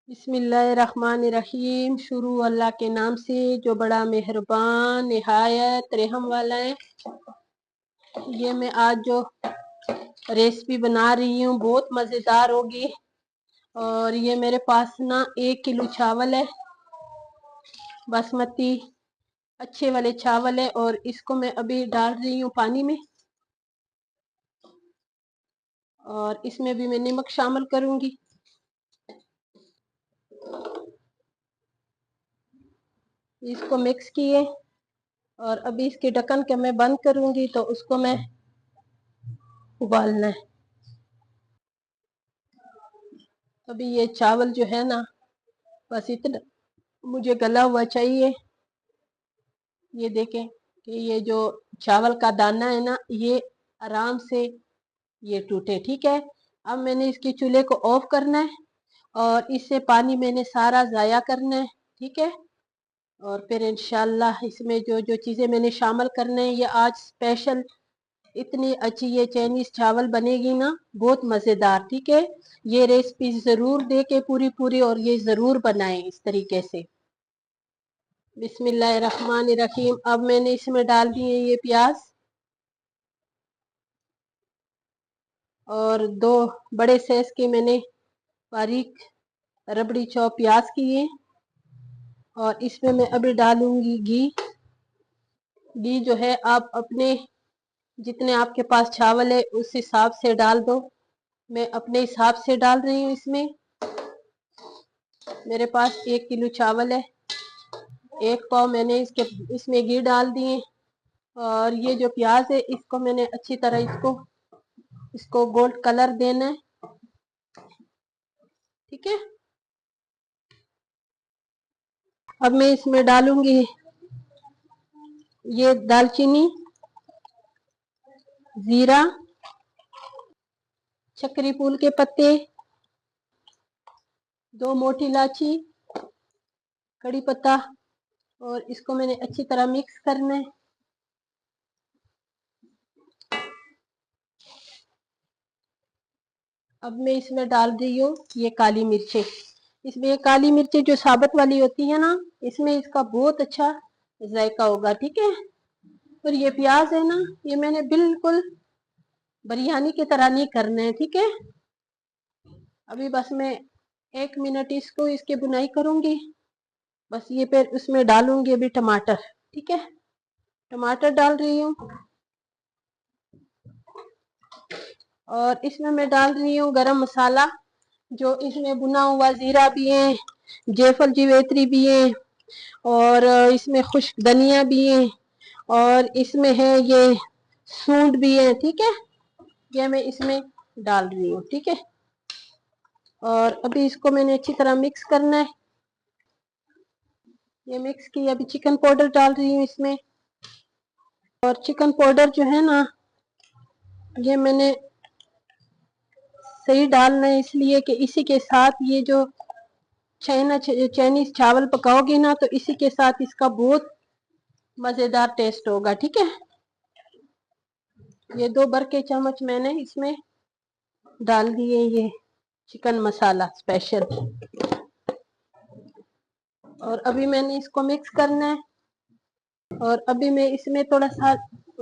बिस्मिल्लाहिर्रहमानिर्रहीम। शुरू अल्लाह के नाम से जो बड़ा मेहरबान निहायत रहम वाला है। ये मैं आज जो रेसिपी बना रही हूँ बहुत मज़ेदार होगी। और ये मेरे पास ना 1 किलो चावल है, बासमती अच्छे वाले चावल है। और इसको मैं अभी डाल रही हूँ पानी में, और इसमें भी मैं नमक शामिल करूँगी। इसको मिक्स किए और अभी इसके ढक्कन के मैं बंद करूँगी, तो उसको मैं उबालना है। अभी ये चावल जो है ना, बस इतना मुझे गला हुआ चाहिए। ये देखें कि ये जो चावल का दाना है ना, ये आराम से ये टूटे। ठीक है, अब मैंने इसके चूल्हे को ऑफ करना है और इससे पानी मैंने सारा ज़ाया करना है। ठीक है, और फिर इंशाल्लाह इसमें जो जो चीज़ें मैंने शामिल करने हैं, ये आज स्पेशल इतनी अच्छी ये चाइनीज़ चावल बनेगी ना, बहुत मज़ेदार। ठीक है, ये रेसिपी ज़रूर दे के पूरी पूरी, और ये ज़रूर बनाएं इस तरीके से। बिस्मिल्लाहिर्रहमानिर्रहीम। अब मैंने इसमें डाल दिए ये प्याज, और 2 बड़े साइज के मैंने बारीक रबड़ी चॉप प्याज किए। और इसमें मैं अभी डालूंगी घी। घी जो है आप अपने जितने आपके पास चावल है उस हिसाब से डाल दो। मैं अपने हिसाब से डाल रही हूँ इसमें। मेरे पास 1 किलो चावल है, 1 पाव मैंने इसमें घी डाल दिए। और ये जो प्याज है इसको मैंने अच्छी तरह इसको गोल्ड कलर देना है। ठीक है, अब मैं इसमें डालूंगी ये दालचीनी, जीरा, चक्री फूल के पत्ते, 2 मोटी इलायची, कड़ी पत्ता। और इसको मैंने अच्छी तरह मिक्स करना है। अब मैं इसमें डाल रही हूँ ये काली मिर्चें। इसमें ये काली मिर्चें जो साबुत वाली होती है ना, इसमें इसका बहुत अच्छा जायका होगा। ठीक है, और ये प्याज है ना, ये मैंने बिल्कुल बिरयानी की तरह नहीं करना है। ठीक है, अभी बस मैं 1 मिनट इसको इसकी बुनाई करूंगी। बस ये फिर उसमें डालूंगी अभी टमाटर। ठीक है, टमाटर डाल रही हूँ, और इसमें मैं डाल रही हूँ गरम मसाला। जो इसमें भुना हुआ जीरा भी है, जायफल जीवेत्री भी है, और इसमें खुश्क धनिया भी है, और इसमें है ये सूंड भी है। ठीक है, ये मैं इसमें डाल रही हूँ। ठीक है, और अभी इसको मैंने अच्छी तरह मिक्स करना है। ये मिक्स की, अभी चिकन पाउडर डाल रही हूँ इसमें। और चिकन पाउडर जो है ना, ये मैंने सही डालना है, इसलिए कि इसी के साथ ये जो चाइनीज चावल पकाओगे ना, तो इसी के साथ इसका बहुत मज़ेदार टेस्ट होगा। ठीक है, ये 2 बड़े के चम्मच मैंने इसमें डाल दिए ये चिकन मसाला स्पेशल। और अभी मैंने इसको मिक्स करना है। और अभी मैं इसमें थोड़ा सा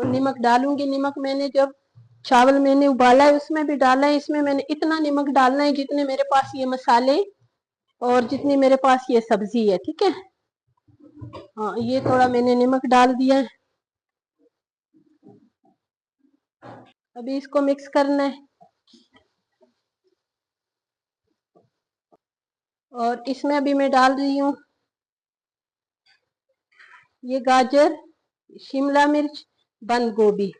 नमक डालूंगी। नमक मैंने जब चावल मैंने उबाला है उसमें भी डाला है। इसमें मैंने इतना नमक डालना है जितने मेरे पास ये मसाले और जितनी मेरे पास ये सब्जी है। ठीक है, हाँ, ये थोड़ा मैंने नमक डाल दिया है। अभी इसको मिक्स करना है। और इसमें अभी मैं डाल रही हूँ ये गाजर, शिमला मिर्च, बंद गोभी।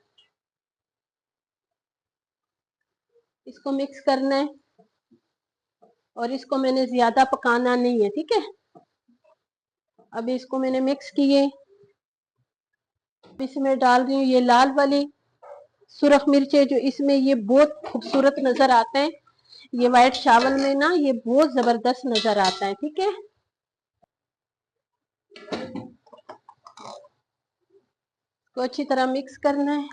इसको मिक्स करना है, और इसको मैंने ज्यादा पकाना नहीं है। ठीक है, अभी इसको मैंने मिक्स किए। इसमें डाल रही हूँ ये लाल वाली सुरख मिर्चे, जो इसमें ये बहुत खूबसूरत नजर आते हैं। ये वाइट चावल में ना ये बहुत जबरदस्त नजर आता है। ठीक है, तो अच्छी तरह मिक्स करना है।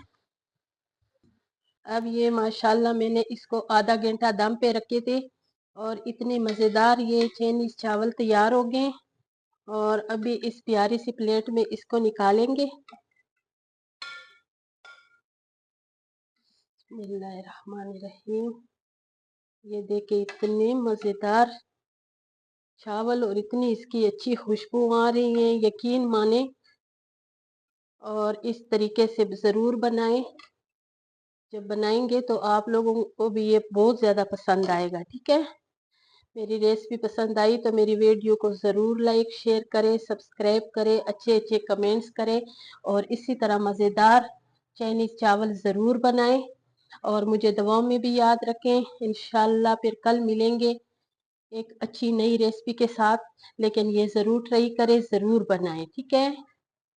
अब ये माशाल्लाह मैंने इसको आधा घंटा दम पे रखे थे, और इतने मज़ेदार ये चाइनीज़ चावल तैयार हो गए। और अभी इस प्यारी सी प्लेट में इसको निकालेंगे। बिस्मिल्लाहिर्रहमानिर्रहीम। ये देखिए इतने मज़ेदार चावल और इतनी इसकी अच्छी खुशबू आ रही है, यकीन माने। और इस तरीके से ज़रूर बनाएं। जब बनाएंगे तो आप लोगों को भी ये बहुत ज़्यादा पसंद आएगा। ठीक है, मेरी रेसिपी पसंद आई तो मेरी वीडियो को ज़रूर लाइक शेयर करें, सब्सक्राइब करें, अच्छे अच्छे कमेंट्स करें और इसी तरह मज़ेदार चाइनीज़ चावल ज़रूर बनाएं। और मुझे दुआओं में भी याद रखें। इंशाल्लाह फिर कल मिलेंगे एक अच्छी नई रेसिपी के साथ। लेकिन ये ज़रूर ट्राई करें, ज़रूर बनाएं। ठीक है।